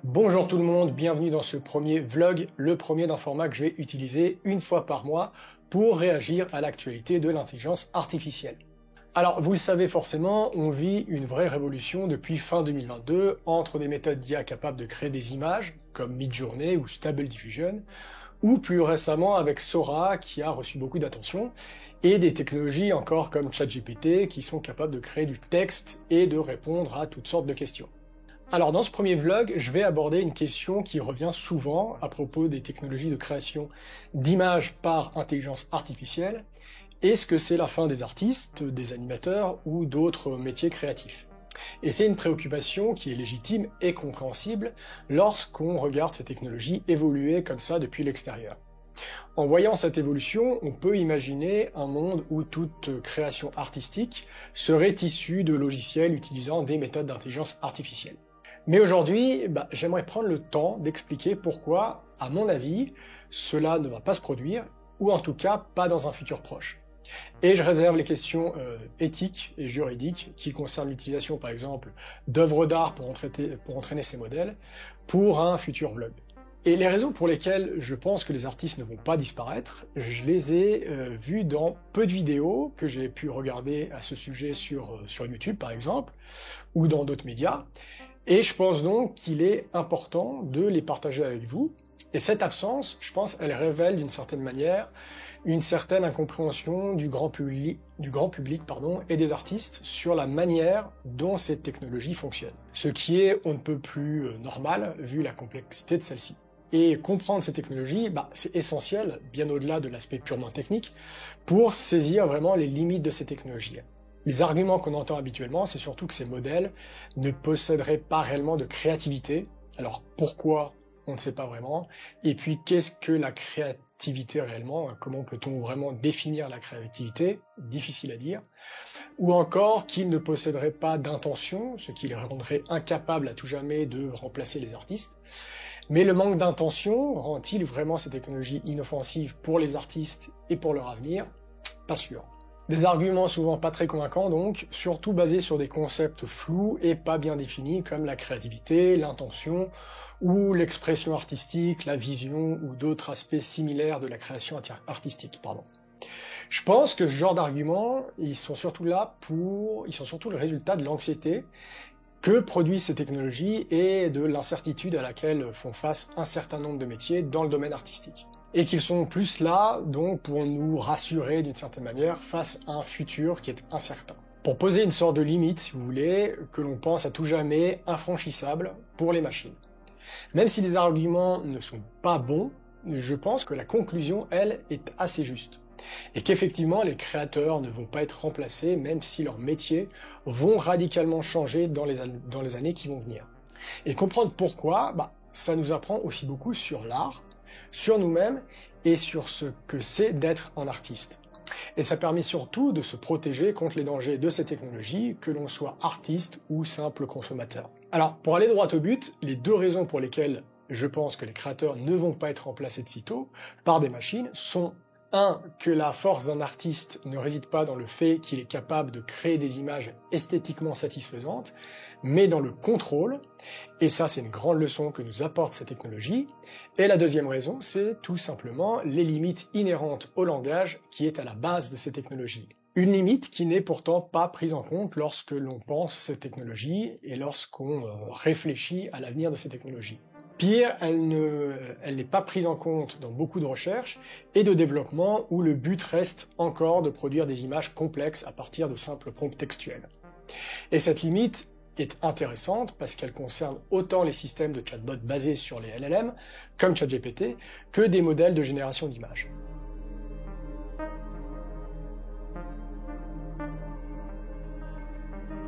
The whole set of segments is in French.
Bonjour tout le monde, bienvenue dans ce premier vlog, le premier d'un format que je vais utiliser une fois par mois pour réagir à l'actualité de l'intelligence artificielle. Alors vous le savez forcément, on vit une vraie révolution depuis fin 2022 entre des méthodes d'IA capables de créer des images comme Midjourney ou Stable Diffusion, ou plus récemment avec Sora qui a reçu beaucoup d'attention, et des technologies encore comme ChatGPT qui sont capables de créer du texte et de répondre à toutes sortes de questions. Alors dans ce premier vlog, je vais aborder une question qui revient souvent à propos des technologies de création d'images par intelligence artificielle. Est-ce que c'est la fin des artistes, des animateurs ou d'autres métiers créatifs? Et c'est une préoccupation qui est légitime et compréhensible lorsqu'on regarde ces technologies évoluer comme ça depuis l'extérieur. En voyant cette évolution, on peut imaginer un monde où toute création artistique serait issue de logiciels utilisant des méthodes d'intelligence artificielle. Mais aujourd'hui, j'aimerais prendre le temps d'expliquer pourquoi, à mon avis, cela ne va pas se produire, ou en tout cas pas dans un futur proche. Et je réserve les questions éthiques et juridiques qui concernent l'utilisation par exemple d'œuvres d'art pour entraîner ces modèles pour un futur vlog. Et les raisons pour lesquelles je pense que les artistes ne vont pas disparaître, je les ai vues dans peu de vidéos que j'ai pu regarder à ce sujet sur YouTube par exemple, ou dans d'autres médias, et je pense donc qu'il est important de les partager avec vous. Et cette absence, je pense, elle révèle d'une certaine manière une certaine incompréhension du grand public et des artistes sur la manière dont cette technologie fonctionne. Ce qui est on ne peut plus normal vu la complexité de celle-ci. Et comprendre ces technologies, c'est essentiel, bien au-delà de l'aspect purement technique, pour saisir vraiment les limites de ces technologies. Les arguments qu'on entend habituellement, c'est surtout que ces modèles ne posséderaient pas réellement de créativité. Alors pourquoi ? On ne sait pas vraiment. Et puis, qu'est-ce que la créativité réellement? Comment peut-on vraiment définir la créativité? Difficile à dire. Ou encore qu'ils ne posséderaient pas d'intention, ce qui les rendrait incapables à tout jamais de remplacer les artistes. Mais le manque d'intention rend-il vraiment ces technologies inoffensives pour les artistes et pour leur avenir? Pas sûr. Des arguments souvent pas très convaincants donc, surtout basés sur des concepts flous et pas bien définis comme la créativité, l'intention, ou l'expression artistique, la vision, ou d'autres aspects similaires de la création artistique, Je pense que ce genre d'arguments, ils sont surtout le résultat de l'anxiété que produisent ces technologies et de l'incertitude à laquelle font face un certain nombre de métiers dans le domaine artistique. Et qu'ils sont plus là, donc, pour nous rassurer d'une certaine manière face à un futur qui est incertain. Pour poser une sorte de limite, si vous voulez, que l'on pense à tout jamais infranchissable pour les machines. Même si les arguments ne sont pas bons, je pense que la conclusion, elle, est assez juste. Et qu'effectivement, les créateurs ne vont pas être remplacés, même si leurs métiers vont radicalement changer dans les années qui vont venir. Et comprendre pourquoi, ça nous apprend aussi beaucoup sur l'art, sur nous-mêmes et sur ce que c'est d'être un artiste. Et ça permet surtout de se protéger contre les dangers de ces technologies, que l'on soit artiste ou simple consommateur. Alors, pour aller droit au but, les deux raisons pour lesquelles je pense que les créateurs ne vont pas être remplacés de sitôt par des machines sont 1. Que la force d'un artiste ne réside pas dans le fait qu'il est capable de créer des images esthétiquement satisfaisantes, mais dans le contrôle, et ça c'est une grande leçon que nous apporte cette technologie. Et la deuxième raison, c'est tout simplement les limites inhérentes au langage qui est à la base de ces technologies. Une limite qui n'est pourtant pas prise en compte lorsque l'on pense cette technologie et lorsqu'on réfléchit à l'avenir de ces technologies. Pire, elle n'est pas prise en compte dans beaucoup de recherches et de développement où le but reste encore de produire des images complexes à partir de simples prompts textuels. Et cette limite est intéressante parce qu'elle concerne autant les systèmes de chatbot basés sur les LLM, comme ChatGPT, que des modèles de génération d'images.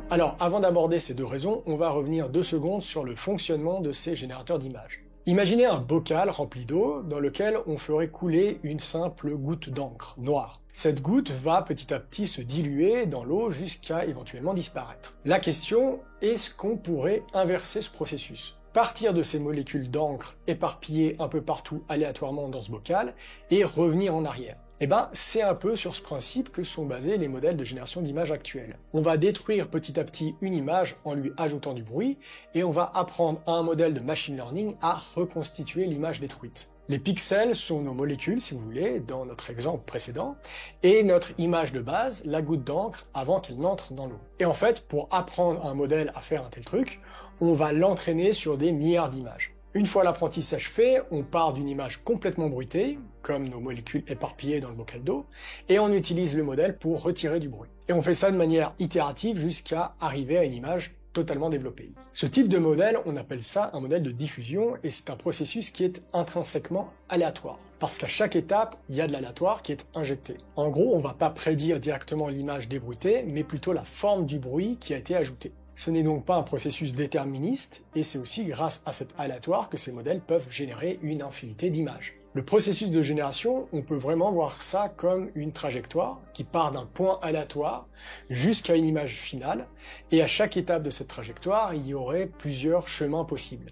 Alors, avant d'aborder ces deux raisons, on va revenir 2 secondes sur le fonctionnement de ces générateurs d'images. Imaginez un bocal rempli d'eau dans lequel on ferait couler une simple goutte d'encre noire. Cette goutte va petit à petit se diluer dans l'eau jusqu'à éventuellement disparaître. La question, est-ce qu'on pourrait inverser ce processus? Partir de ces molécules d'encre éparpillées un peu partout aléatoirement dans ce bocal et revenir en arrière. Eh ben, c'est un peu sur ce principe que sont basés les modèles de génération d'images actuels. On va détruire petit à petit une image en lui ajoutant du bruit, et on va apprendre à un modèle de machine learning à reconstituer l'image détruite. Les pixels sont nos molécules, si vous voulez, dans notre exemple précédent, et notre image de base, la goutte d'encre, avant qu'elle n'entre dans l'eau. Et en fait, pour apprendre à un modèle à faire un tel truc, on va l'entraîner sur des milliards d'images. Une fois l'apprentissage fait, on part d'une image complètement bruitée, comme nos molécules éparpillées dans le bocal d'eau, et on utilise le modèle pour retirer du bruit. Et on fait ça de manière itérative jusqu'à arriver à une image totalement développée. Ce type de modèle, on appelle ça un modèle de diffusion, et c'est un processus qui est intrinsèquement aléatoire. Parce qu'à chaque étape, il y a de l'aléatoire qui est injecté. En gros, on va pas prédire directement l'image débruitée, mais plutôt la forme du bruit qui a été ajouté. Ce n'est donc pas un processus déterministe, et c'est aussi grâce à cet aléatoire que ces modèles peuvent générer une infinité d'images. Le processus de génération, on peut vraiment voir ça comme une trajectoire qui part d'un point aléatoire jusqu'à une image finale, et à chaque étape de cette trajectoire, il y aurait plusieurs chemins possibles.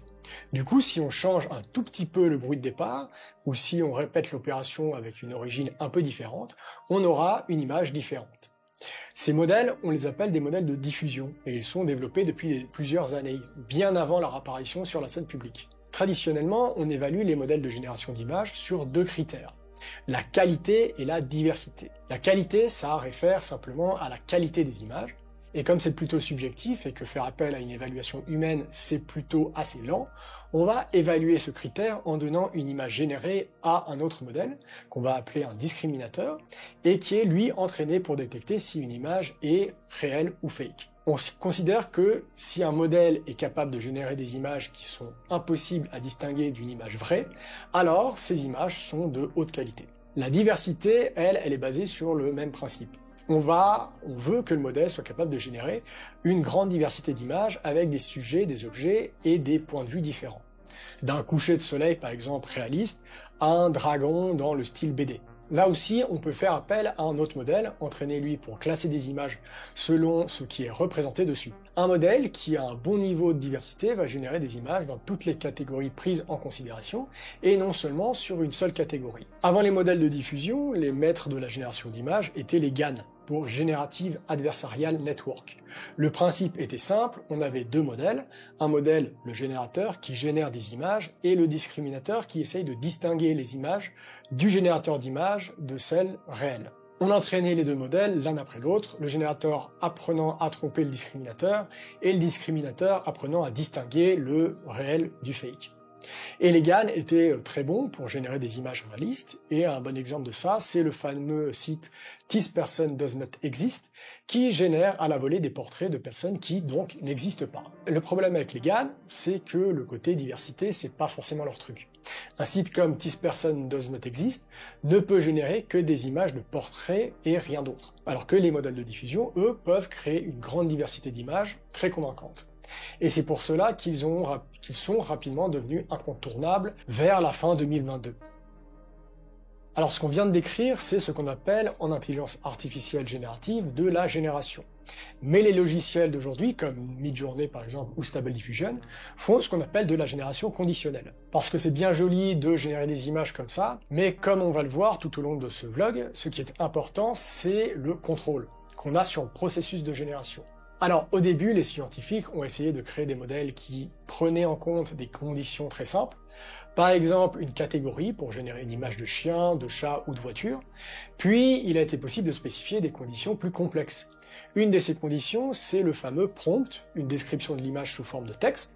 Du coup, si on change un tout petit peu le bruit de départ, ou si on répète l'opération avec une origine un peu différente, on aura une image différente. Ces modèles, on les appelle des modèles de diffusion, et ils sont développés depuis plusieurs années, bien avant leur apparition sur la scène publique. Traditionnellement, on évalue les modèles de génération d'images sur deux critères, la qualité et la diversité. La qualité, ça réfère simplement à la qualité des images, et comme c'est plutôt subjectif et que faire appel à une évaluation humaine, c'est plutôt assez lent, on va évaluer ce critère en donnant une image générée à un autre modèle, qu'on va appeler un discriminateur, et qui est lui entraîné pour détecter si une image est réelle ou fake. On considère que si un modèle est capable de générer des images qui sont impossibles à distinguer d'une image vraie, alors ces images sont de haute qualité. La diversité, elle est basée sur le même principe. On veut que le modèle soit capable de générer une grande diversité d'images avec des sujets, des objets et des points de vue différents. D'un coucher de soleil, par exemple, réaliste, à un dragon dans le style BD. Là aussi, on peut faire appel à un autre modèle, entraîné lui pour classer des images selon ce qui est représenté dessus. Un modèle qui a un bon niveau de diversité va générer des images dans toutes les catégories prises en considération, et non seulement sur une seule catégorie. Avant les modèles de diffusion, les maîtres de la génération d'images étaient les GAN, pour Generative Adversarial Network. Le principe était simple, on avait deux modèles, un modèle, le générateur, qui génère des images, et le discriminateur qui essaye de distinguer les images du générateur d'images de celles réelles. On entraînait les deux modèles l'un après l'autre, le générateur apprenant à tromper le discriminateur, et le discriminateur apprenant à distinguer le réel du fake. Et les GAN étaient très bons pour générer des images réalistes, et un bon exemple de ça, c'est le fameux site This Person Does Not Exist, qui génère à la volée des portraits de personnes qui, donc, n'existent pas. Le problème avec les GAN, c'est que le côté diversité, c'est pas forcément leur truc. Un site comme This Person Does Not Exist ne peut générer que des images de portraits et rien d'autre. Alors que les modèles de diffusion, eux, peuvent créer une grande diversité d'images très convaincantes. Et c'est pour cela qu'ils sont rapidement devenus incontournables vers la fin 2022. Alors ce qu'on vient de décrire, c'est ce qu'on appelle en intelligence artificielle générative de la génération. Mais les logiciels d'aujourd'hui, comme Midjourney par exemple ou Stable Diffusion, font ce qu'on appelle de la génération conditionnelle. Parce que c'est bien joli de générer des images comme ça, mais comme on va le voir tout au long de ce vlog, ce qui est important, c'est le contrôle qu'on a sur le processus de génération. Alors au début, les scientifiques ont essayé de créer des modèles qui prenaient en compte des conditions très simples, par exemple une catégorie pour générer une image de chien, de chat ou de voiture, puis il a été possible de spécifier des conditions plus complexes. Une de ces conditions, c'est le fameux prompt, une description de l'image sous forme de texte.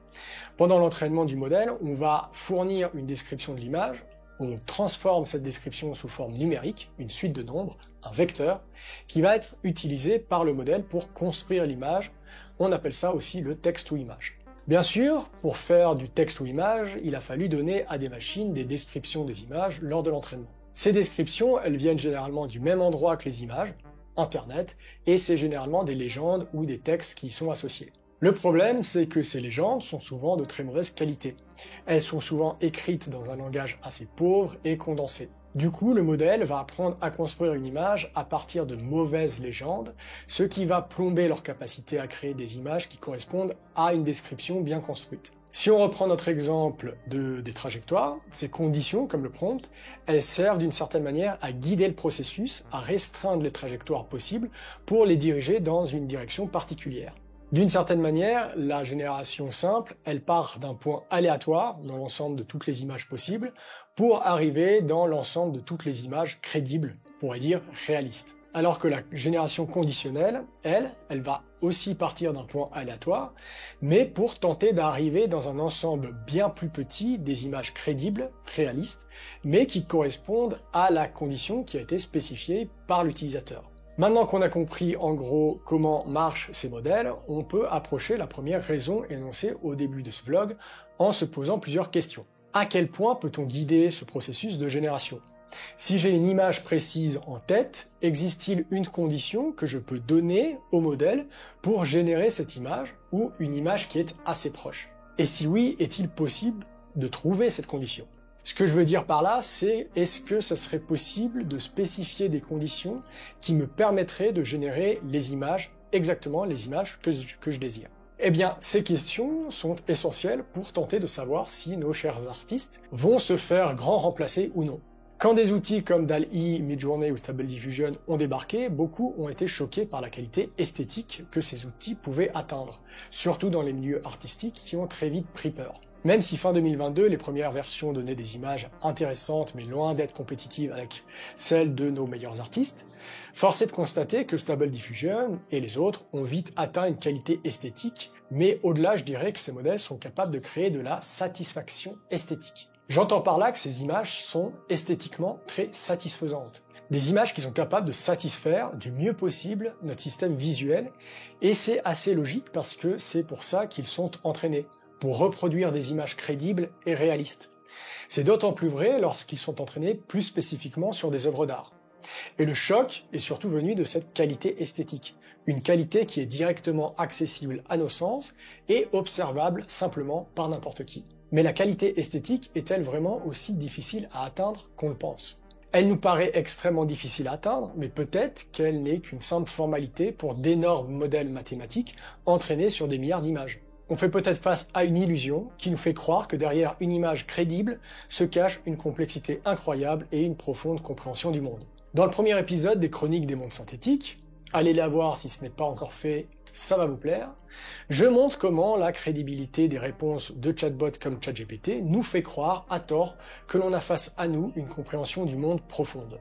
Pendant l'entraînement du modèle, on va fournir une description de l'image, on transforme cette description sous forme numérique, une suite de nombres, un vecteur, qui va être utilisé par le modèle pour construire l'image. On appelle ça aussi le texte ou image. Bien sûr, pour faire du texte ou image, il a fallu donner à des machines des descriptions des images lors de l'entraînement. Ces descriptions, elles viennent généralement du même endroit que les images, Internet, et c'est généralement des légendes ou des textes qui y sont associés. Le problème, c'est que ces légendes sont souvent de très mauvaise qualité. Elles sont souvent écrites dans un langage assez pauvre et condensé. Du coup, le modèle va apprendre à construire une image à partir de mauvaises légendes, ce qui va plomber leur capacité à créer des images qui correspondent à une description bien construite. Si on reprend notre exemple des trajectoires, ces conditions, comme le prompt, elles servent d'une certaine manière à guider le processus, à restreindre les trajectoires possibles pour les diriger dans une direction particulière. D'une certaine manière, la génération simple, elle part d'un point aléatoire dans l'ensemble de toutes les images possibles pour arriver dans l'ensemble de toutes les images crédibles, on pourrait dire réalistes. Alors que la génération conditionnelle, elle va aussi partir d'un point aléatoire, mais pour tenter d'arriver dans un ensemble bien plus petit des images crédibles, réalistes, mais qui correspondent à la condition qui a été spécifiée par l'utilisateur. Maintenant qu'on a compris en gros comment marchent ces modèles, on peut approcher la première raison énoncée au début de ce vlog en se posant plusieurs questions. À quel point peut-on guider ce processus de génération ? Si j'ai une image précise en tête, existe-t-il une condition que je peux donner au modèle pour générer cette image ou une image qui est assez proche? Et si oui, est-il possible de trouver cette condition? Ce que je veux dire par là, c'est est-ce que ça serait possible de spécifier des conditions qui me permettraient de générer les images, exactement les images que je désire? Eh bien, ces questions sont essentielles pour tenter de savoir si nos chers artistes vont se faire grand remplacer ou non. Quand des outils comme DALL-E, Midjourney ou Stable Diffusion ont débarqué, beaucoup ont été choqués par la qualité esthétique que ces outils pouvaient atteindre, surtout dans les milieux artistiques qui ont très vite pris peur. Même si fin 2022, les premières versions donnaient des images intéressantes mais loin d'être compétitives avec celles de nos meilleurs artistes, force est de constater que Stable Diffusion et les autres ont vite atteint une qualité esthétique, mais au-delà, je dirais que ces modèles sont capables de créer de la satisfaction esthétique. J'entends par là que ces images sont esthétiquement très satisfaisantes. Des images qui sont capables de satisfaire du mieux possible notre système visuel, et c'est assez logique parce que c'est pour ça qu'ils sont entraînés, pour reproduire des images crédibles et réalistes. C'est d'autant plus vrai lorsqu'ils sont entraînés plus spécifiquement sur des œuvres d'art. Et le choc est surtout venu de cette qualité esthétique, une qualité qui est directement accessible à nos sens et observable simplement par n'importe qui. Mais la qualité esthétique est-elle vraiment aussi difficile à atteindre qu'on le pense? Elle nous paraît extrêmement difficile à atteindre, mais peut-être qu'elle n'est qu'une simple formalité pour d'énormes modèles mathématiques entraînés sur des milliards d'images. On fait peut-être face à une illusion qui nous fait croire que derrière une image crédible se cache une complexité incroyable et une profonde compréhension du monde. Dans le premier épisode des Chroniques des mondes synthétiques, allez la voir si ce n'est pas encore fait, ça va vous plaire, je montre comment la crédibilité des réponses de chatbots comme ChatGPT nous fait croire, à tort, que l'on a face à nous une compréhension du monde profonde.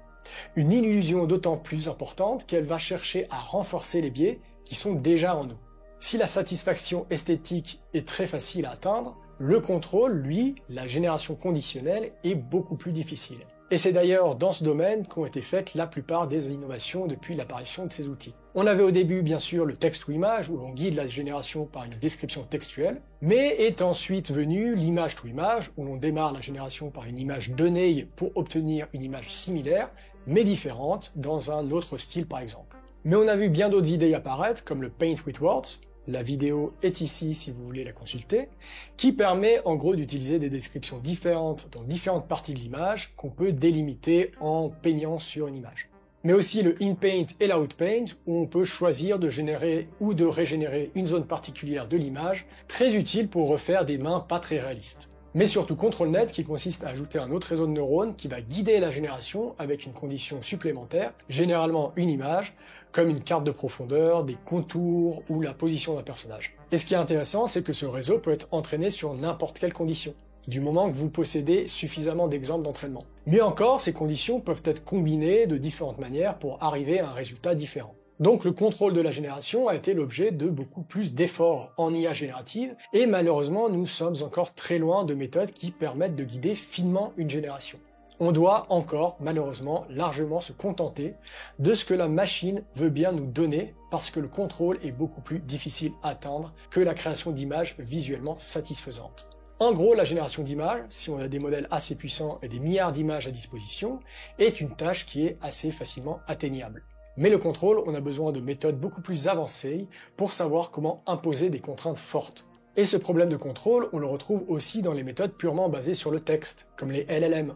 Une illusion d'autant plus importante qu'elle va chercher à renforcer les biais qui sont déjà en nous. Si la satisfaction esthétique est très facile à atteindre, le contrôle, lui, la génération conditionnelle, est beaucoup plus difficile. Et c'est d'ailleurs dans ce domaine qu'ont été faites la plupart des innovations depuis l'apparition de ces outils. On avait au début bien sûr le texte ou image où l'on guide la génération par une description textuelle, mais est ensuite venu l'image to image où l'on démarre la génération par une image donnée pour obtenir une image similaire, mais différente dans un autre style par exemple. Mais on a vu bien d'autres idées apparaître comme le Paint with Words, la vidéo est ici si vous voulez la consulter, qui permet en gros d'utiliser des descriptions différentes dans différentes parties de l'image qu'on peut délimiter en peignant sur une image. Mais aussi le InPaint et l'OutPaint où on peut choisir de générer ou de régénérer une zone particulière de l'image, très utile pour refaire des mains pas très réalistes. Mais surtout ControlNet qui consiste à ajouter un autre réseau de neurones qui va guider la génération avec une condition supplémentaire, généralement une image, comme une carte de profondeur, des contours ou la position d'un personnage. Et ce qui est intéressant, c'est que ce réseau peut être entraîné sur n'importe quelle condition, du moment que vous possédez suffisamment d'exemples d'entraînement. Mieux encore, ces conditions peuvent être combinées de différentes manières pour arriver à un résultat différent. Donc le contrôle de la génération a été l'objet de beaucoup plus d'efforts en IA générative, et malheureusement nous sommes encore très loin de méthodes qui permettent de guider finement une génération. On doit encore, malheureusement, largement se contenter de ce que la machine veut bien nous donner, parce que le contrôle est beaucoup plus difficile à atteindre que la création d'images visuellement satisfaisantes. En gros, la génération d'images, si on a des modèles assez puissants et des milliards d'images à disposition, est une tâche qui est assez facilement atteignable. Mais le contrôle, on a besoin de méthodes beaucoup plus avancées pour savoir comment imposer des contraintes fortes. Et ce problème de contrôle, on le retrouve aussi dans les méthodes purement basées sur le texte, comme les LLM,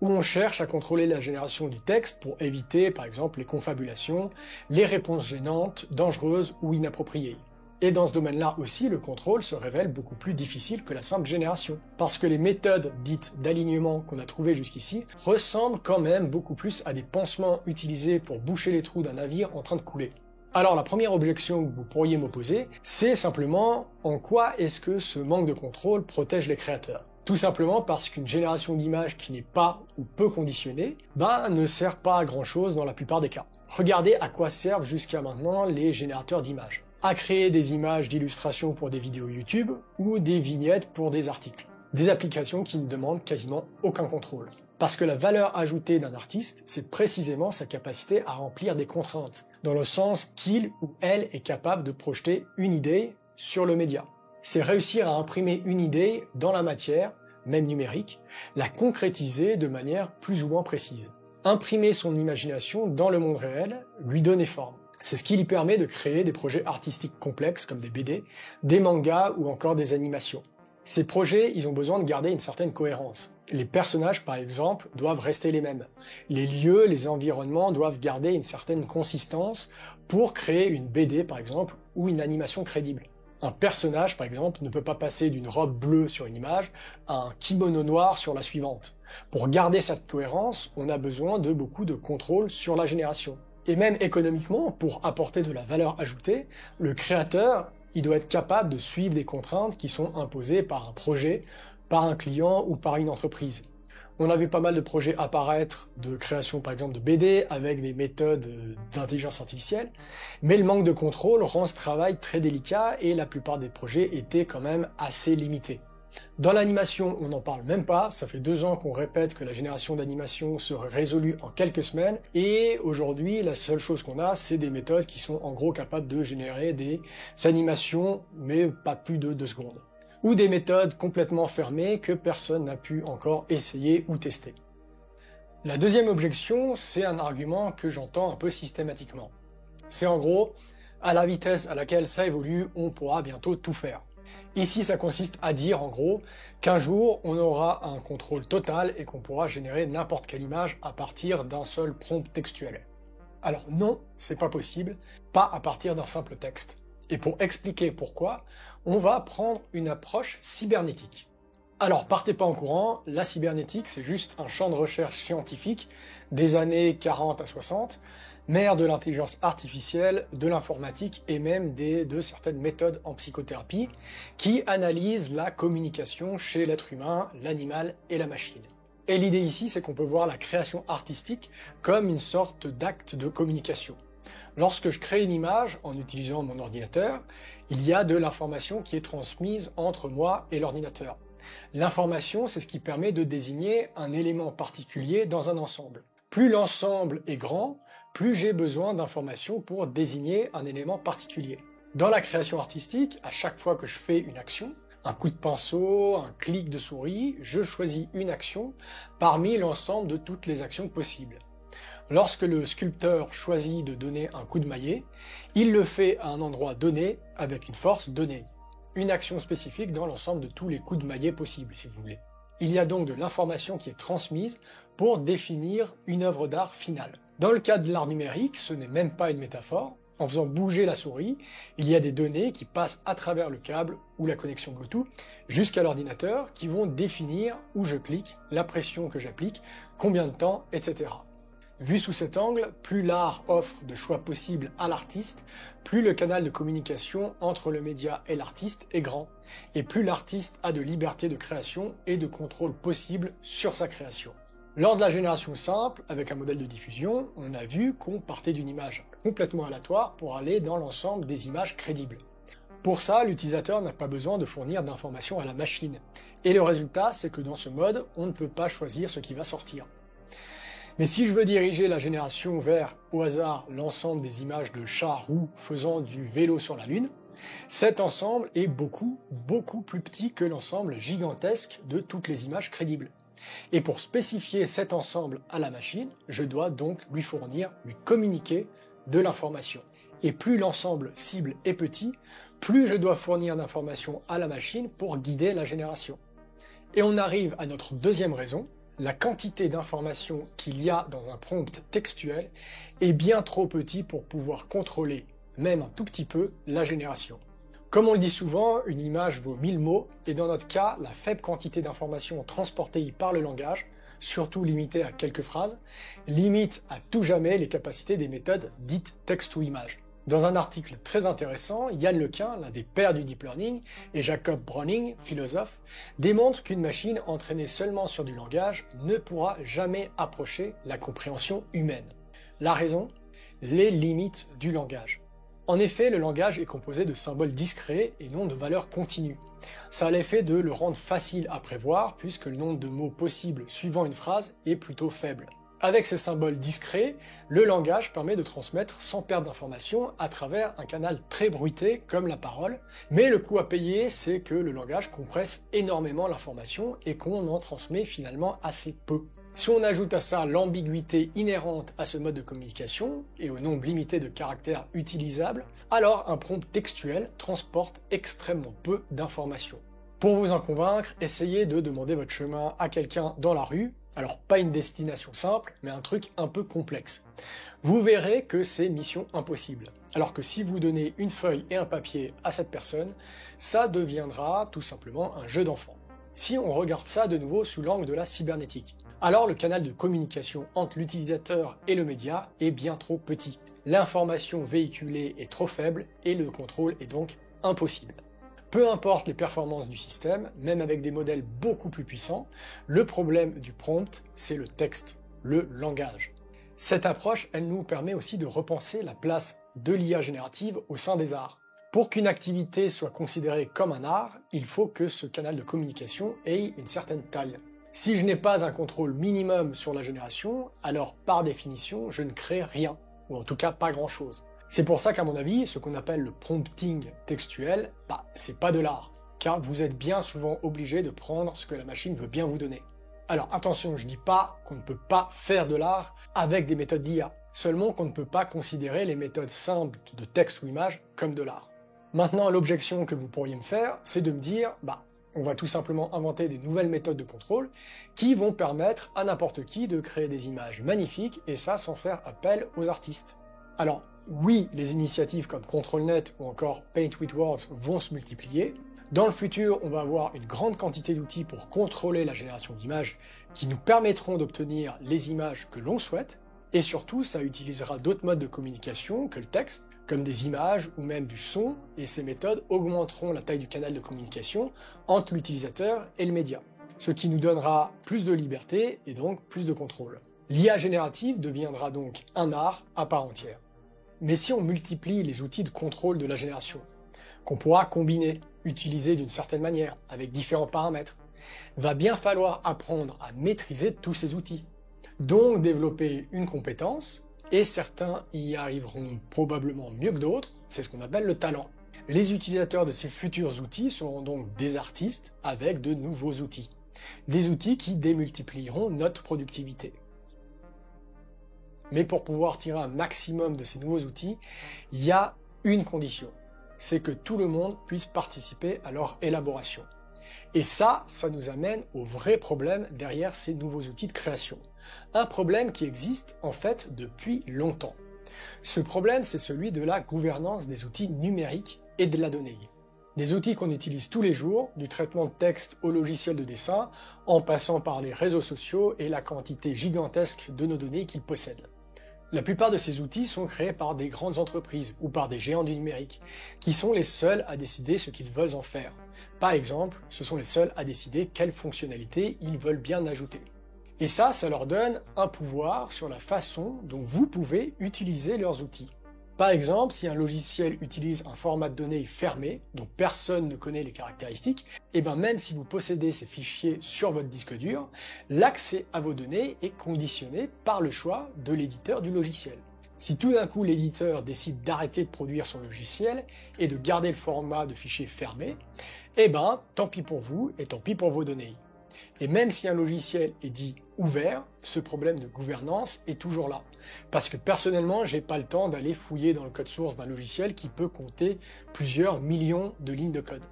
où on cherche à contrôler la génération du texte pour éviter, par exemple, les confabulations, les réponses gênantes, dangereuses ou inappropriées. Et dans ce domaine-là aussi, le contrôle se révèle beaucoup plus difficile que la simple génération. Parce que les méthodes dites d'alignement qu'on a trouvées jusqu'ici ressemblent quand même beaucoup plus à des pansements utilisés pour boucher les trous d'un navire en train de couler. Alors la première objection que vous pourriez m'opposer, c'est simplement en quoi est-ce que ce manque de contrôle protège les créateurs? Tout simplement parce qu'une génération d'images qui n'est pas ou peu conditionnée, ne sert pas à grand chose dans la plupart des cas. Regardez à quoi servent jusqu'à maintenant les générateurs d'images. À créer des images d'illustration pour des vidéos YouTube ou des vignettes pour des articles. Des applications qui ne demandent quasiment aucun contrôle. Parce que la valeur ajoutée d'un artiste, c'est précisément sa capacité à remplir des contraintes, dans le sens qu'il ou elle est capable de projeter une idée sur le média. C'est réussir à imprimer une idée dans la matière, même numérique, la concrétiser de manière plus ou moins précise. Imprimer son imagination dans le monde réel, lui donner forme. C'est ce qui lui permet de créer des projets artistiques complexes comme des BD, des mangas ou encore des animations. Ces projets, ils ont besoin de garder une certaine cohérence. Les personnages, par exemple, doivent rester les mêmes. Les lieux, les environnements doivent garder une certaine consistance pour créer une BD, par exemple, ou une animation crédible. Un personnage, par exemple, ne peut pas passer d'une robe bleue sur une image à un kimono noir sur la suivante. Pour garder cette cohérence, on a besoin de beaucoup de contrôle sur la génération. Et même économiquement, pour apporter de la valeur ajoutée, le créateur, il doit être capable de suivre des contraintes qui sont imposées par un projet, par un client ou par une entreprise. On a vu pas mal de projets apparaître de création par exemple de BD avec des méthodes d'intelligence artificielle, mais le manque de contrôle rend ce travail très délicat et la plupart des projets étaient quand même assez limités. Dans l'animation, on n'en parle même pas, ça fait 2 ans qu'on répète que la génération d'animation serait résolue en quelques semaines, et aujourd'hui, la seule chose qu'on a, c'est des méthodes qui sont en gros capables de générer des animations, mais pas plus de 2 secondes. Ou des méthodes complètement fermées que personne n'a pu encore essayer ou tester. La deuxième objection, c'est un argument que j'entends un peu systématiquement. C'est en gros, à la vitesse à laquelle ça évolue, on pourra bientôt tout faire. Ici, ça consiste à dire, en gros, qu'un jour, on aura un contrôle total et qu'on pourra générer n'importe quelle image à partir d'un seul prompt textuel. Alors non, c'est pas possible, pas à partir d'un simple texte. Et pour expliquer pourquoi, on va prendre une approche cybernétique. Alors, partez pas en courant, la cybernétique, c'est juste un champ de recherche scientifique des années 40 à 60, mère de l'intelligence artificielle, de l'informatique et même de certaines méthodes en psychothérapie qui analysent la communication chez l'être humain, l'animal et la machine. Et l'idée ici, c'est qu'on peut voir la création artistique comme une sorte d'acte de communication. Lorsque je crée une image en utilisant mon ordinateur, il y a de l'information qui est transmise entre moi et l'ordinateur. L'information, c'est ce qui permet de désigner un élément particulier dans un ensemble. Plus l'ensemble est grand, plus j'ai besoin d'informations pour désigner un élément particulier. Dans la création artistique, à chaque fois que je fais une action, un coup de pinceau, un clic de souris, je choisis une action parmi l'ensemble de toutes les actions possibles. Lorsque le sculpteur choisit de donner un coup de maillet, il le fait à un endroit donné avec une force donnée. Une action spécifique dans l'ensemble de tous les coups de maillet possibles, si vous voulez. Il y a donc de l'information qui est transmise pour définir une œuvre d'art finale. Dans le cas de l'art numérique, ce n'est même pas une métaphore. En faisant bouger la souris, il y a des données qui passent à travers le câble ou la connexion Bluetooth jusqu'à l'ordinateur qui vont définir où je clique, la pression que j'applique, combien de temps, etc. Vu sous cet angle, plus l'art offre de choix possibles à l'artiste, plus le canal de communication entre le média et l'artiste est grand, et plus l'artiste a de liberté de création et de contrôle possible sur sa création. Lors de la génération simple, avec un modèle de diffusion, on a vu qu'on partait d'une image complètement aléatoire pour aller dans l'ensemble des images crédibles. Pour ça, l'utilisateur n'a pas besoin de fournir d'informations à la machine. Et le résultat, c'est que dans ce mode, on ne peut pas choisir ce qui va sortir. Mais si je veux diriger la génération vers, au hasard, l'ensemble des images de chats roux faisant du vélo sur la Lune, cet ensemble est beaucoup plus petit que l'ensemble gigantesque de toutes les images crédibles. Et pour spécifier cet ensemble à la machine, je dois donc lui communiquer de l'information. Et plus l'ensemble cible est petit, plus je dois fournir d'informations à la machine pour guider la génération. Et on arrive à notre deuxième raison, la quantité d'informations qu'il y a dans un prompt textuel est bien trop petit pour pouvoir contrôler, même un tout petit peu, la génération. Comme on le dit souvent, une image vaut 1000 mots, et dans notre cas, la faible quantité d'informations transportées par le langage, surtout limitée à quelques phrases, limite à tout jamais les capacités des méthodes dites texte ou image. Dans un article très intéressant, Yann Lequin, l'un des pères du deep learning, et Jacob Browning, philosophe, démontrent qu'une machine entraînée seulement sur du langage ne pourra jamais approcher la compréhension humaine. La raison ? Les limites du langage. En effet, le langage est composé de symboles discrets et non de valeurs continues. Ça a l'effet de le rendre facile à prévoir puisque le nombre de mots possibles suivant une phrase est plutôt faible. Avec ces symboles discrets, le langage permet de transmettre sans perte d'informations à travers un canal très bruité comme la parole, mais le coût à payer, c'est que le langage compresse énormément l'information et qu'on en transmet finalement assez peu. Si on ajoute à ça l'ambiguïté inhérente à ce mode de communication et au nombre limité de caractères utilisables, alors un prompt textuel transporte extrêmement peu d'informations. Pour vous en convaincre, essayez de demander votre chemin à quelqu'un dans la rue, alors pas une destination simple, mais un truc un peu complexe. Vous verrez que c'est mission impossible. Alors que si vous donnez une feuille et un papier à cette personne, ça deviendra tout simplement un jeu d'enfant. Si on regarde ça de nouveau sous l'angle de la cybernétique, alors le canal de communication entre l'utilisateur et le média est bien trop petit. L'information véhiculée est trop faible et le contrôle est donc impossible. Peu importe les performances du système, même avec des modèles beaucoup plus puissants, le problème du prompt, c'est le texte, le langage. Cette approche, elle nous permet aussi de repenser la place de l'IA générative au sein des arts. Pour qu'une activité soit considérée comme un art, il faut que ce canal de communication ait une certaine taille. Si je n'ai pas un contrôle minimum sur la génération, alors par définition, je ne crée rien, ou en tout cas pas grand-chose. C'est pour ça qu'à mon avis, ce qu'on appelle le prompting textuel, c'est pas de l'art, car vous êtes bien souvent obligé de prendre ce que la machine veut bien vous donner. Alors attention, je dis pas qu'on ne peut pas faire de l'art avec des méthodes d'IA, seulement qu'on ne peut pas considérer les méthodes simples de texte ou image comme de l'art. Maintenant, l'objection que vous pourriez me faire, c'est de me dire, on va tout simplement inventer des nouvelles méthodes de contrôle qui vont permettre à n'importe qui de créer des images magnifiques et ça sans faire appel aux artistes. Alors oui, les initiatives comme ControlNet ou encore Paint with Words vont se multiplier. Dans le futur, on va avoir une grande quantité d'outils pour contrôler la génération d'images qui nous permettront d'obtenir les images que l'on souhaite. Et surtout, ça utilisera d'autres modes de communication que le texte, comme des images ou même du son, et ces méthodes augmenteront la taille du canal de communication entre l'utilisateur et le média, ce qui nous donnera plus de liberté et donc plus de contrôle. L'IA générative deviendra donc un art à part entière. Mais si on multiplie les outils de contrôle de la génération, qu'on pourra combiner, utiliser d'une certaine manière, avec différents paramètres, va bien falloir apprendre à maîtriser tous ces outils. Donc développer une compétence, et certains y arriveront probablement mieux que d'autres, c'est ce qu'on appelle le talent. Les utilisateurs de ces futurs outils seront donc des artistes avec de nouveaux outils. Des outils qui démultiplieront notre productivité. Mais pour pouvoir tirer un maximum de ces nouveaux outils, il y a une condition, c'est que tout le monde puisse participer à leur élaboration. Et ça nous amène au vrai problème derrière ces nouveaux outils de création. Un problème qui existe en fait depuis longtemps. Ce problème, c'est celui de la gouvernance des outils numériques et de la donnée. Des outils qu'on utilise tous les jours, du traitement de texte au logiciel de dessin, en passant par les réseaux sociaux et la quantité gigantesque de nos données qu'ils possèdent. La plupart de ces outils sont créés par des grandes entreprises ou par des géants du numérique, qui sont les seuls à décider ce qu'ils veulent en faire. Par exemple, ce sont les seuls à décider quelles fonctionnalités ils veulent bien ajouter. Et ça leur donne un pouvoir sur la façon dont vous pouvez utiliser leurs outils. Par exemple, si un logiciel utilise un format de données fermé, dont personne ne connaît les caractéristiques, et même si vous possédez ces fichiers sur votre disque dur, l'accès à vos données est conditionné par le choix de l'éditeur du logiciel. Si tout d'un coup l'éditeur décide d'arrêter de produire son logiciel et de garder le format de fichier fermé, tant pis pour vous et tant pis pour vos données. Et même si un logiciel est dit ouvert, ce problème de gouvernance est toujours là. Parce que personnellement, j'ai pas le temps d'aller fouiller dans le code source d'un logiciel qui peut compter plusieurs millions de lignes de code.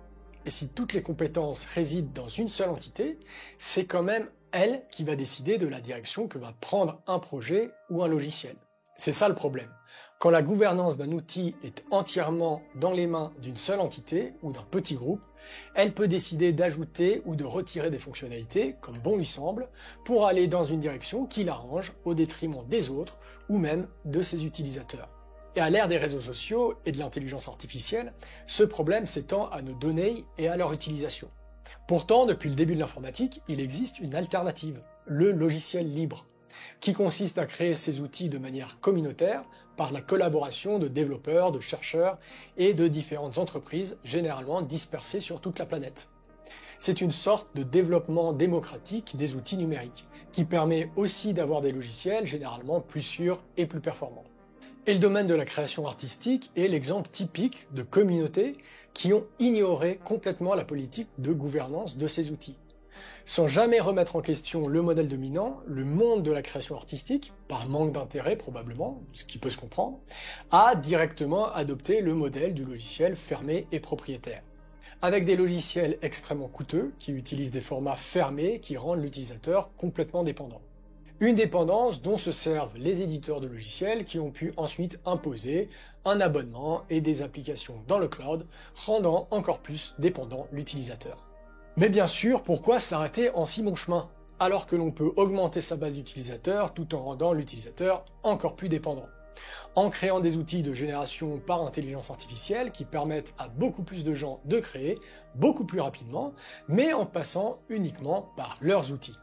Et si toutes les compétences résident dans une seule entité, c'est quand même elle qui va décider de la direction que va prendre un projet ou un logiciel. C'est ça le problème. Quand la gouvernance d'un outil est entièrement dans les mains d'une seule entité ou d'un petit groupe, elle peut décider d'ajouter ou de retirer des fonctionnalités, comme bon lui semble, pour aller dans une direction qui l'arrange au détriment des autres ou même de ses utilisateurs. Et à l'ère des réseaux sociaux et de l'intelligence artificielle, ce problème s'étend à nos données et à leur utilisation. Pourtant, depuis le début de l'informatique, il existe une alternative, le logiciel libre, qui consiste à créer ces outils de manière communautaire par la collaboration de développeurs, de chercheurs et de différentes entreprises généralement dispersées sur toute la planète. C'est une sorte de développement démocratique des outils numériques, qui permet aussi d'avoir des logiciels généralement plus sûrs et plus performants. Et le domaine de la création artistique est l'exemple typique de communautés qui ont ignoré complètement la politique de gouvernance de ces outils. Sans jamais remettre en question le modèle dominant, le monde de la création artistique, par manque d'intérêt probablement, ce qui peut se comprendre, a directement adopté le modèle du logiciel fermé et propriétaire. Avec des logiciels extrêmement coûteux, qui utilisent des formats fermés qui rendent l'utilisateur complètement dépendant. Une dépendance dont se servent les éditeurs de logiciels qui ont pu ensuite imposer un abonnement et des applications dans le cloud, rendant encore plus dépendant l'utilisateur. Mais bien sûr, pourquoi s'arrêter en si bon chemin, alors que l'on peut augmenter sa base d'utilisateurs tout en rendant l'utilisateur encore plus dépendant? En créant des outils de génération par intelligence artificielle qui permettent à beaucoup plus de gens de créer beaucoup plus rapidement, mais en passant uniquement par leurs outils.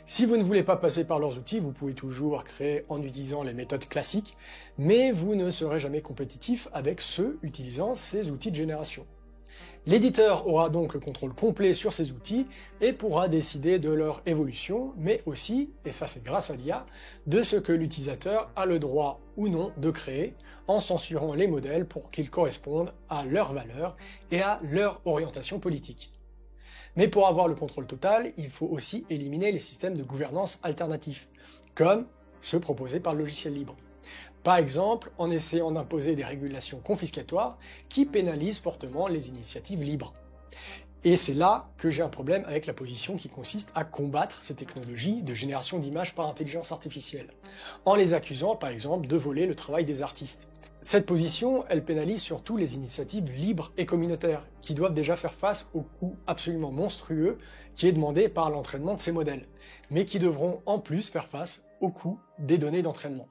Si vous ne voulez pas passer par leurs outils, vous pouvez toujours créer en utilisant les méthodes classiques, mais vous ne serez jamais compétitif avec ceux utilisant ces outils de génération. L'éditeur aura donc le contrôle complet sur ces outils et pourra décider de leur évolution, mais aussi, et ça c'est grâce à l'IA, de ce que l'utilisateur a le droit ou non de créer, en censurant les modèles pour qu'ils correspondent à leurs valeurs et à leur orientation politique. Mais pour avoir le contrôle total, il faut aussi éliminer les systèmes de gouvernance alternatifs, comme ceux proposés par le logiciel libre. Par exemple, en essayant d'imposer des régulations confiscatoires qui pénalisent fortement les initiatives libres. Et c'est là que j'ai un problème avec la position qui consiste à combattre ces technologies de génération d'images par intelligence artificielle, en les accusant par exemple de voler le travail des artistes. Cette position, elle pénalise surtout les initiatives libres et communautaires, qui doivent déjà faire face au coût absolument monstrueux qui est demandé par l'entraînement de ces modèles, mais qui devront en plus faire face au coût des données d'entraînement.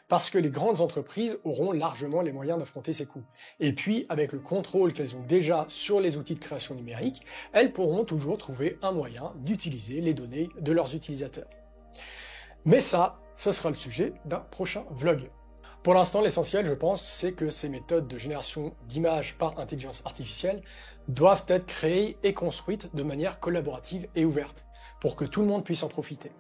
Parce que les grandes entreprises auront largement les moyens d'affronter ces coûts. Et puis, avec le contrôle qu'elles ont déjà sur les outils de création numérique, elles pourront toujours trouver un moyen d'utiliser les données de leurs utilisateurs. Mais ça, ce sera le sujet d'un prochain vlog. Pour l'instant, l'essentiel, je pense, c'est que ces méthodes de génération d'images par intelligence artificielle doivent être créées et construites de manière collaborative et ouverte, pour que tout le monde puisse en profiter.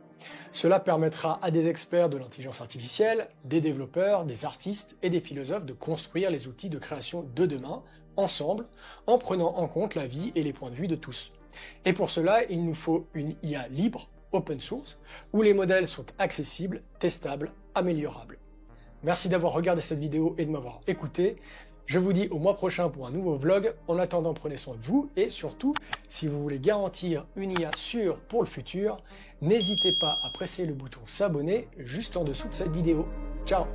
Cela permettra à des experts de l'intelligence artificielle, des développeurs, des artistes et des philosophes de construire les outils de création de demain, ensemble, en prenant en compte la vie et les points de vue de tous. Et pour cela, il nous faut une IA libre, open source, où les modèles sont accessibles, testables, améliorables. Merci d'avoir regardé cette vidéo et de m'avoir écouté. Je vous dis au mois prochain pour un nouveau vlog. En attendant, prenez soin de vous et surtout, si vous voulez garantir une IA sûre pour le futur, n'hésitez pas à presser le bouton s'abonner juste en dessous de cette vidéo. Ciao!